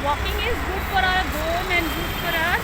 Walking is good for our bone and good for our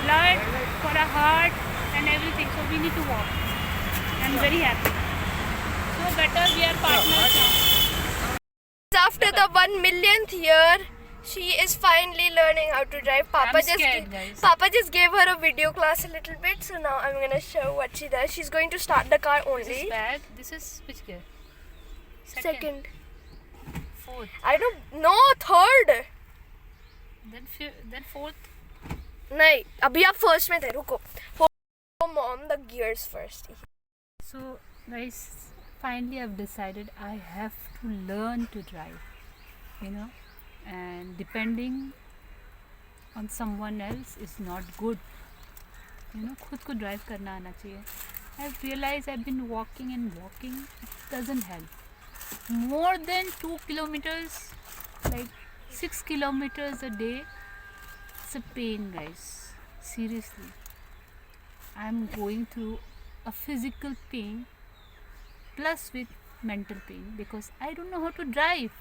blood, for our heart and everything. So we need to walk. I'm very happy. So better we are partners now. After the 1 millionth year, she is finally learning how to drive. I'm scared, guys. Papa just gave her a video class a little bit, so now I'm gonna show what she does. She's going to start the car This is only. bad. This is which gear? Second. Fourth. I don't know. Third. Then fourth. नहीं अभी आप first में थे रुको mom the gears first. So guys, finally I've decided I have to learn to drive, you know, and depending on someone else is not good, you know. खुद को drive करना आना चाहिए. I've realized I've been walking and walking, it doesn't help. More than 2 kilometers, like 6 kilometers a day, it's a pain, guys. Seriously, I'm going through a physical pain plus with mental pain because I don't know how to drive.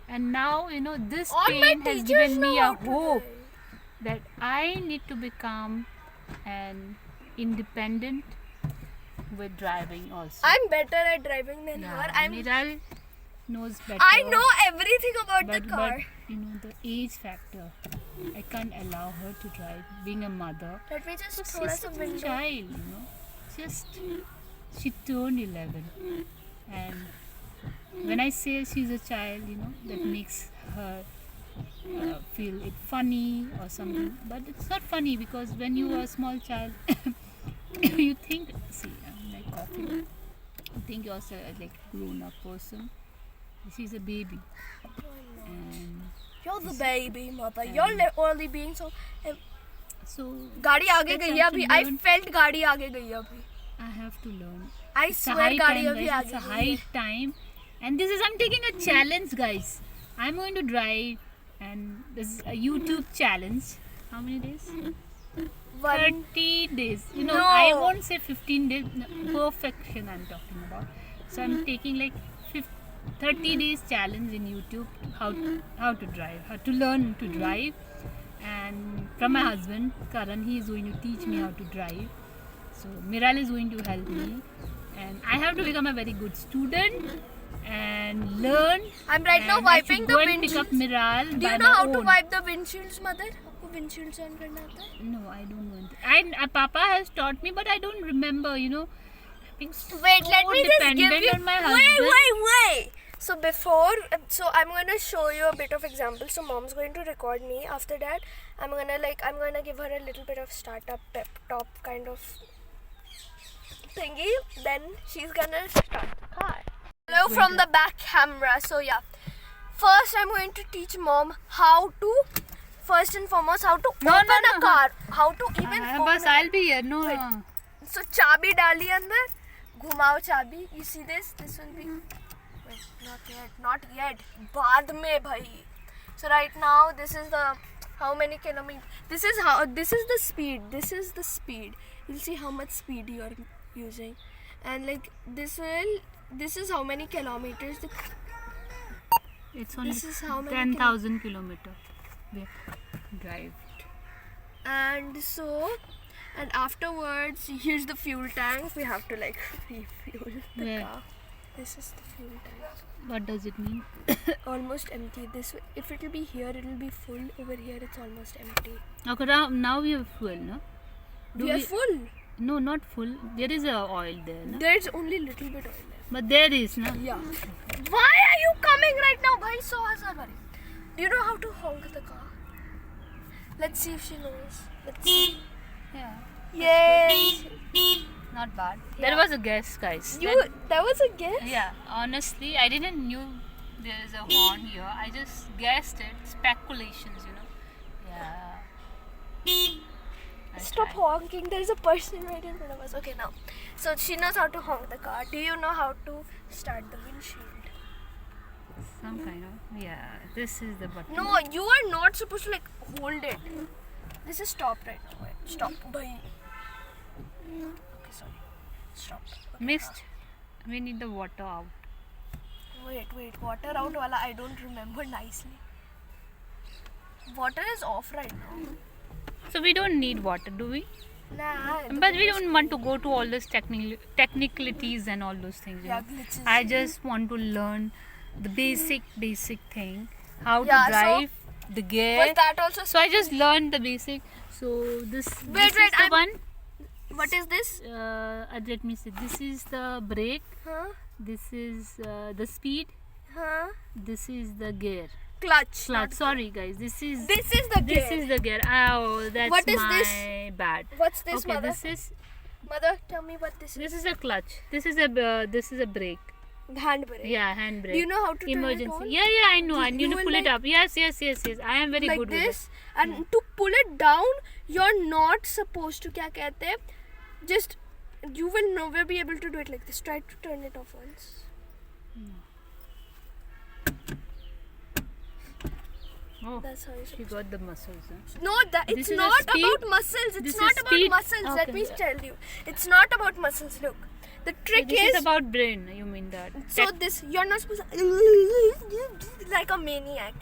And now, you know, this All my pain has teachers given me know a how to hope drive. that I need to become an independent with driving also. I'm better at driving than her. Miral knows better. I know everything about the car. But you know, the age factor, I can't allow her to drive. Being a mother, Let me just but throw she's some a window. child, you know. She turned 11, and when I say she's a child, you know, that makes her feel it funny or something. But it's not funny because when you are a small child, you think, see, I'm like coughing. You think you're like grown-up person. She's a baby, and You're the baby mother. You're only being so. so गाड़ी आगे that's गई है how to अभी. I learn. felt गाड़ी आगे गई है अभी. I have to learn. I It's a swear high गाड़ी time, अभी guys. आगे It's a गई high है. time, and this is I'm taking a challenge, guys. I'm going to drive, and this is a YouTube challenge. How many days? 30 days. You know, No. I won't say 15 days. No, perfection I'm talking about. So I'm taking like 30 days challenge in YouTube. How to drive, how to learn to drive, and from my husband Karan, he is going to teach me how to drive. So Miral is going to help me, and I have to become a very good student and learn. I'm right now And I should wiping go the and pick up windshields. Miral Do by you know my how to own. wipe the windshields, mother? आपको windshields on करना आता है? No, I don't know. Papa has taught me, but I don't remember. You know, being so Wait, let me just give dependent you. on my husband. Wait. So before, so I'm gonna show you a bit of example. So mom's going to record me. After that, I'm gonna give her a little bit of startup pep talk kind of thingy. Then she's gonna start the car. Hello from the back camera. So yeah, first I'm going to teach mom how to. First and foremost, how to open a car. How to even open Bas, a I'll be here. No, Wait. no. So चाबी डाली अंदर, घुमाओ चाबी. You see this? This will be. Wait, not yet. बाद में भाई. So right now this is the how many kilometers. This is the speed. You'll see how much speed you are using, and like this is how many kilometers. It's only This is how many 10,000 kilometers. Drive. And afterwards, here's the fuel tank. We have to like refuel the Where? car. This is the fuel tank. What does it mean? Almost empty. This if it will be here, it will be full. Over here, it's almost empty. Okay, now we have fuel, no? We are full. No, not full. There is a oil there, no? There's only little bit oil left. But there is, no? Yeah. Why are you coming right now, bhai? So sorry. Do you know how to honk the car? Let's see if she knows. Let's see. Yeah. Yes. Not bad. Yeah. There was a guess, guys. That was a guess. Yeah, honestly, I didn't knew there is a horn here. I just guessed it. Speculations, you know. Yeah. I Stop tried. honking. There's a person right in front of us. Okay, now. So she knows how to honk the car. Do you know how to start the windshield? Some kind of. Yeah, this is the button. No, you are not supposed to like hold it. This is stop right now. Wait, stop. Bhai. Okay, sorry. Stop. Okay, Mixed. We need the water out. Wait. Water out wala I don't remember nicely. Water is off right now. So we don't need water, do we? Nah. But we don't want to go to all those technicalities and all those things. You Yeah, know? glitches. I just want to learn the basic thing, how to Yeah, so- drive the gear. Was that also? So I just learned the basic. So this is wait, the one. What is this? Let me see. This is the brake. Huh? This is the speed. Huh? This is the gear. Clutch. Clutch. Sorry, guys. This is This is the gear. this is the gear. Oh, that's What is my this? bad. What's this, Okay, mother? this is Mother, tell me what this this is. is a clutch. This is a brake. Handbrake. Yeah, handbrake. Do you know how to turn it Emergency. on? Yeah, I know. I You need to will pull it like- up. Yes. I am very Like good this, with and to pull it down, you're not supposed to. क्या कहते हैं? Just you will never be able to do it like this. Try to turn it off once. it. Oh, That's how you. she got the muscles. Huh? No, that This it's is a not speed. about muscles. This It's is not about speed. muscles. Let Okay. me tell you. It's not about muscles. Look, the trick This is. is about brain. You mean that? So this, you're not supposed to like a maniac.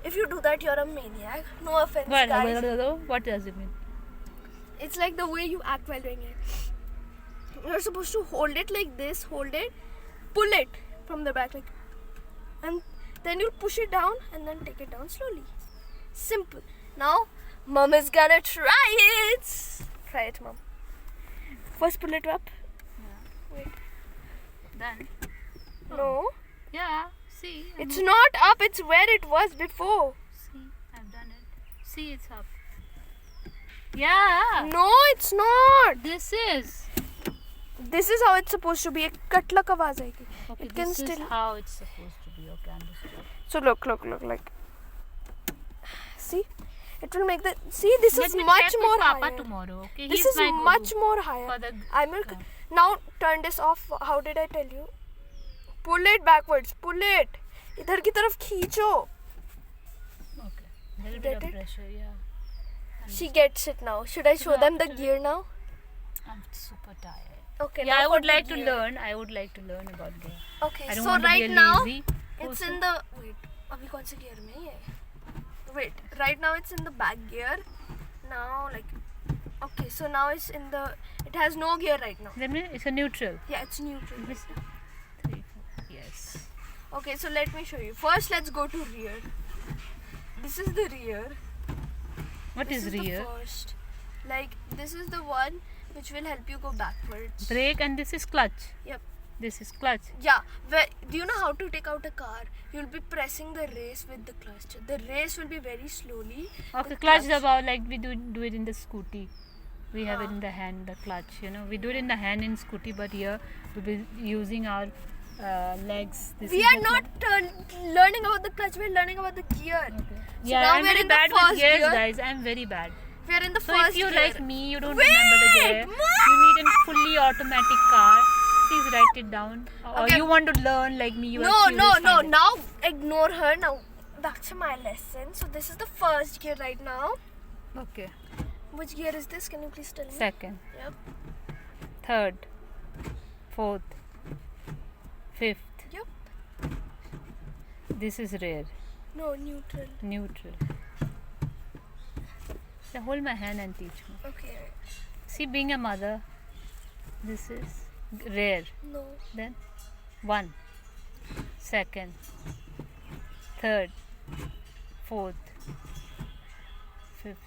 If you do that, you're a maniac. No offense, guys. What does it mean? It's like the way you act while doing it. You're supposed to hold it like this, hold it, pull it from the back, like, and then you'll push it down and then take it down slowly. Simple. Now, mom is gonna try it. Try it, mom. First, pull it up. Wait. Done. No, Yeah. See. it's not up. It's where it was before. See, I've done it. See, it's up. Yeah. No, it's not. This is. This is how it's supposed to be. एक कटलक आवाज आएगी. Okay, It can this is still- how it's supposed to be. Okay, understood. So look, like. See, it will make the. See, this Let is me much check more with Papa higher. tomorrow. Okay, This he's is my much guru more for higher. the. I will now turn this off. How did I tell you? Pull it backwards. Pull it. इधर की तरफ खींचो. Okay. Little Get bit of it? pressure. Yeah. She gets it now. Should I show them the gear now? I'm super tired. Okay. Yeah, now I for would the like to gear. learn. I would like to learn about gear. Okay. I don't So want to right be a now lazy it's person. in the wait. अभी कौन से gear में है? Wait. Right now it's in the back gear. Now like. Okay. So now it's in the. It has no gear right now. That means it's a neutral. Yeah, it's neutral. This- 3, 4. Yes. Okay, so let me show you. First, let's go to rear. This is the rear. What This is the rear? first. Like, this is the one which will help you go backwards. Brake, and this is clutch. Yep. This is clutch. Yeah. Do you know how to take out a car? You'll be pressing the race with the clutch. The race will be very slowly. Okay, The clutch is about like we do it in the scooty. We have it Ah. in the hand, the clutch. You know, we do it in the hand in scooty, but here we'll be using our legs. This We is are the not learning about the clutch. We're learning about the gear. Okay. So Yeah, now I'm we're very in the bad with first gears, gear. guys. I'm very bad. We're in the So first if you gear. like me, you don't Wait, remember the gear. Mom! You need a fully automatic car. Please write it down. Or Okay. you want to learn like me? You are No. curious, find it. Now ignore her. Now back to my lesson. So this is the first gear right now. Okay. Which gear is this? Can you please tell me? Second, Yep. third, fourth, fifth. Yep. This is rear, No, neutral. neutral. So hold my hand and teach me. Okay. See, being a mother, this is rear. No. Then one, second, third, fourth, fifth.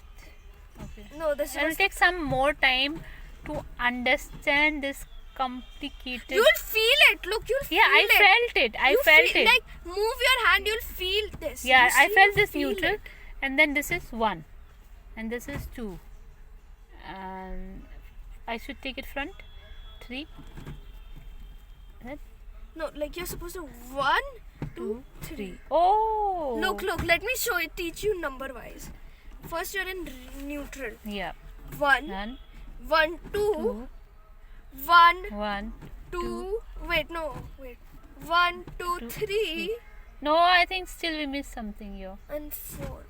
Okay. No, this It will was. take some more time to understand this complicated. You'll feel it. Look, you'll feel Yeah, I it. felt it. I You felt feel, it. Like, move your hand, you'll feel this. Yeah, You I see, felt you this feel neutral, it. and then this is 1, and this is 2, and I should take it front 3, then No, like you're supposed to 1, 2, 3. 3. Oh, Look, let me show it, teach you number wise. First, you're in neutral. Yeah, 1, 1, 1, 2, 2, 1, 1. 2. Wait, no, wait. 1, 2, Two, 3, No, I think still we missed something here. and 4.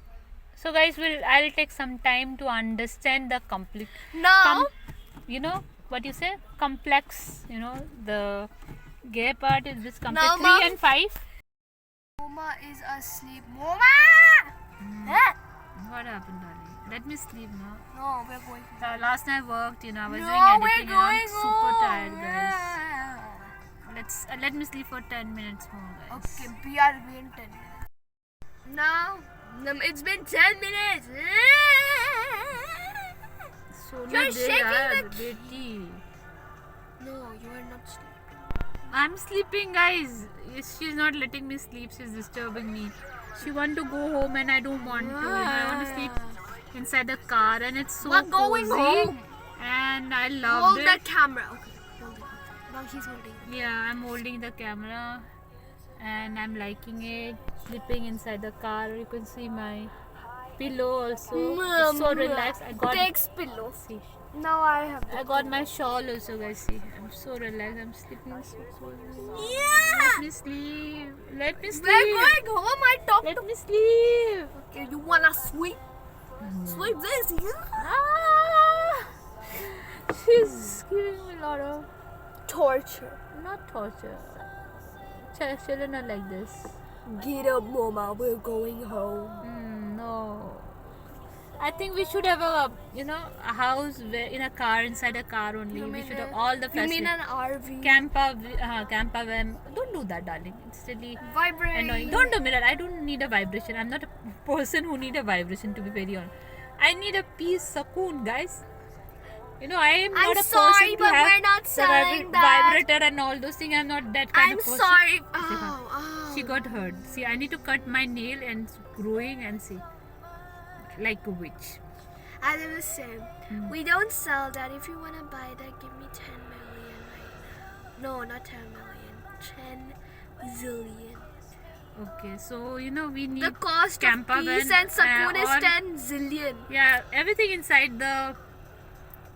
So guys, I'll take some time to understand the complete. Now, You know what you say? Complex. You know the gear part is this complex. Now, 3 Mom. and 5. Moma is asleep. Moma! Huh? What happened, darling? Let me sleep now. No, we're going. Last night I worked, I was No, doing we're editing and I'm going super home. tired, guys. Let me sleep for 10 minutes more, guys. Okay, BRB in 10 minutes. Now, it's been 10 minutes. So You're shaking the key. No, you are not sleeping. I'm sleeping, guys. She's not letting me sleep. She's disturbing me. She wants to go home and I don't want to. I want to sleep inside the car and it's so We're going cozy. home. And I loved Hold it. the camera. Okay, hold it. Now she's holding it. Yeah, I'm holding the camera and I'm liking it. Sleeping inside the car. You can see my pillow also. It's so relaxed. I got Takes pillow. see. Now I have. I got my shawl also, guys. See, I'm so relaxed. I'm sleeping so cozy. Yeah. Let me sleep. Let me sleep. We're going home. I talked to. Let me sleep. Okay, you wanna sleep? Sleep this, yeah. Ah, she's giving me a lot of Torture. not torture. Children are like this. Get up, Mama. We're going home. No. I think we should have a house where, in a car, inside a car only. We should have all the You mean facilities. an RV? Camper van. Don't do that, darling. It's really Vibrate. annoying. Don't do me that. I don't need a vibration. I'm not a person who need a vibration, to be very honest. I need a peace, cocoon, guys. I am not I'm a sorry, person to but have we're not the selling that. vibrator and all those things. I'm not that kind I'm of person. sorry. Oh. She got hurt. See, I need to cut my nail and it's growing and see, like a witch. As I was saying, we don't sell that. If you wanna buy that, give me 10 million right now. No, not 10 million. 10 zillion. Okay, so we need The cost of camper peace van, and Sakun is or- 10 zillion. Yeah, everything inside the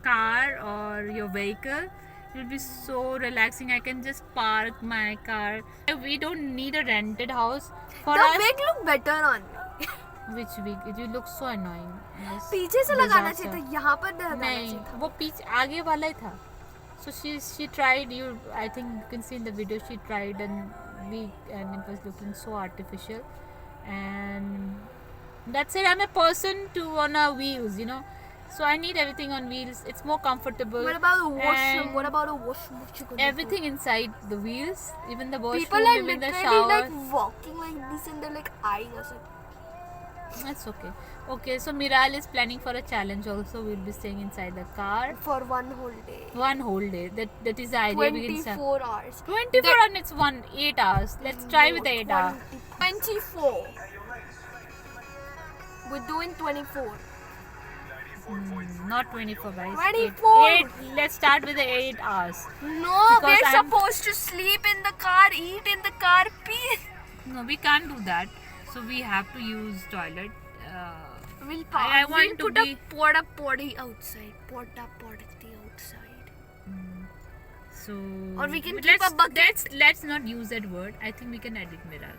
car or your vehicle. It will be so relaxing. I can just park my car. We don't need a rented house for The us. wig look better on me. Which week? It will look so annoying. Yes. पीछे से लगाना Disaster. चाहिए था, यहाँ पर लगाना नहीं, चाहिए था. वो पीछे आगे वाला ही था. So she tried. I think you can see in the video. She tried and it was looking so artificial. And that's it. I'm a person on a wheels. So I need everything on wheels. It's more comfortable. What about a washroom? And What about a washroom? What you gonna everything inside the wheels, even the do? washroom, People are even the literally shower. like walking like this and they're like eyeing us. That's okay. Okay, so Miral is planning for a challenge also. We'll be staying inside the car For one whole day. one whole day. That is the idea. We can start. 24 hours. 24 and it's 8 hours. Let's try with the 8 hours. 24. We're doing 24. Not 24, guys. 24. 8. Let's start with the 8 hours. No, Because we're I'm- supposed to sleep in the car, eat in the car, pee. No, we can't do that. So we have to use toilet. We'll I want to put be- a porta potty outside. Porta potty outside. So Or we can but keep a bucket. Let's not use that word. I think we can edit Miral.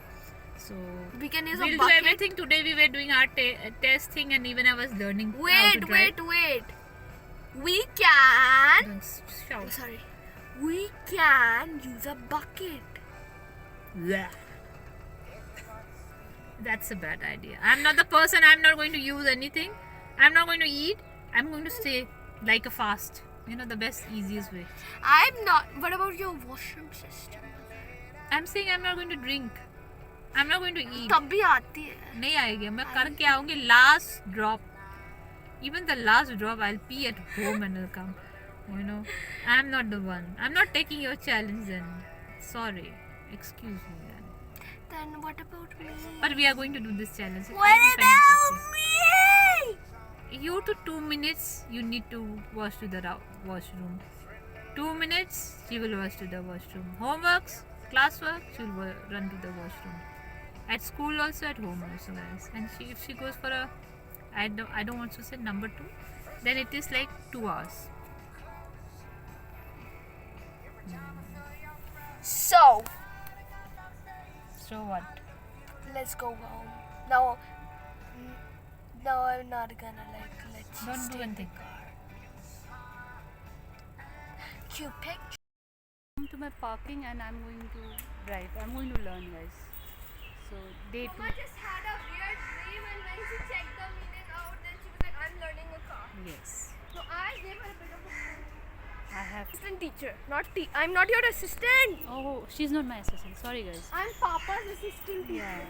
So We can use we'll a do bucket. everything today. We were doing our test thing, and even I was learning. how to Wait, drive. wait. We can. Don't shout. Oh, sorry. We can use a bucket. That's a bad idea. I'm not the person. I'm not going to use anything. I'm not going to eat. I'm going to stay like a fast. The best, easiest way. I'm not. What about your washroom system? I'm saying I'm not going to drink. I'm not going to eat. तब भी आती है. नहीं आएगी. मैं करके आऊंगी last drop. Even the last drop, I'll pee at home and I'll come. I'm not the one. I'm not taking your challenge then. Sorry. Excuse me then. Then what about me? But we are going to do this challenge. What I'm planning to about me? stay. You to 2 minutes, you need to wash to the washroom. 2 minutes, she will wash to the washroom. Homeworks, classwork, she will run to the washroom. At school also, at home also, guys. And if she goes for a, I don't want to say number 2, then it is like 2 hours. So, So what? let's go home. Now I'm not gonna let you Don't stay do in anything. the car. Cute picture. Come to my parking and I'm going to drive. I'm going to learn, guys. So day 2. just had a weird dream and when she checked the meaning teacher, I'm not your assistant. Oh, she's not my assistant. Sorry, guys. I'm Papa's assistant teacher. Yeah.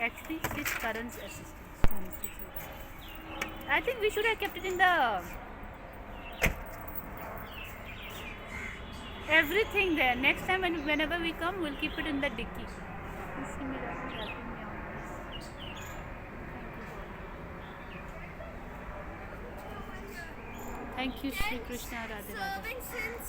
Actually, she's Karan's assistant. I think we should have kept it in the everything there. Next time, whenever we come, we'll keep it in the dicky. You see me helping me out, guys. Thank you, Shri Krishna, Radhe Radhe. Serving since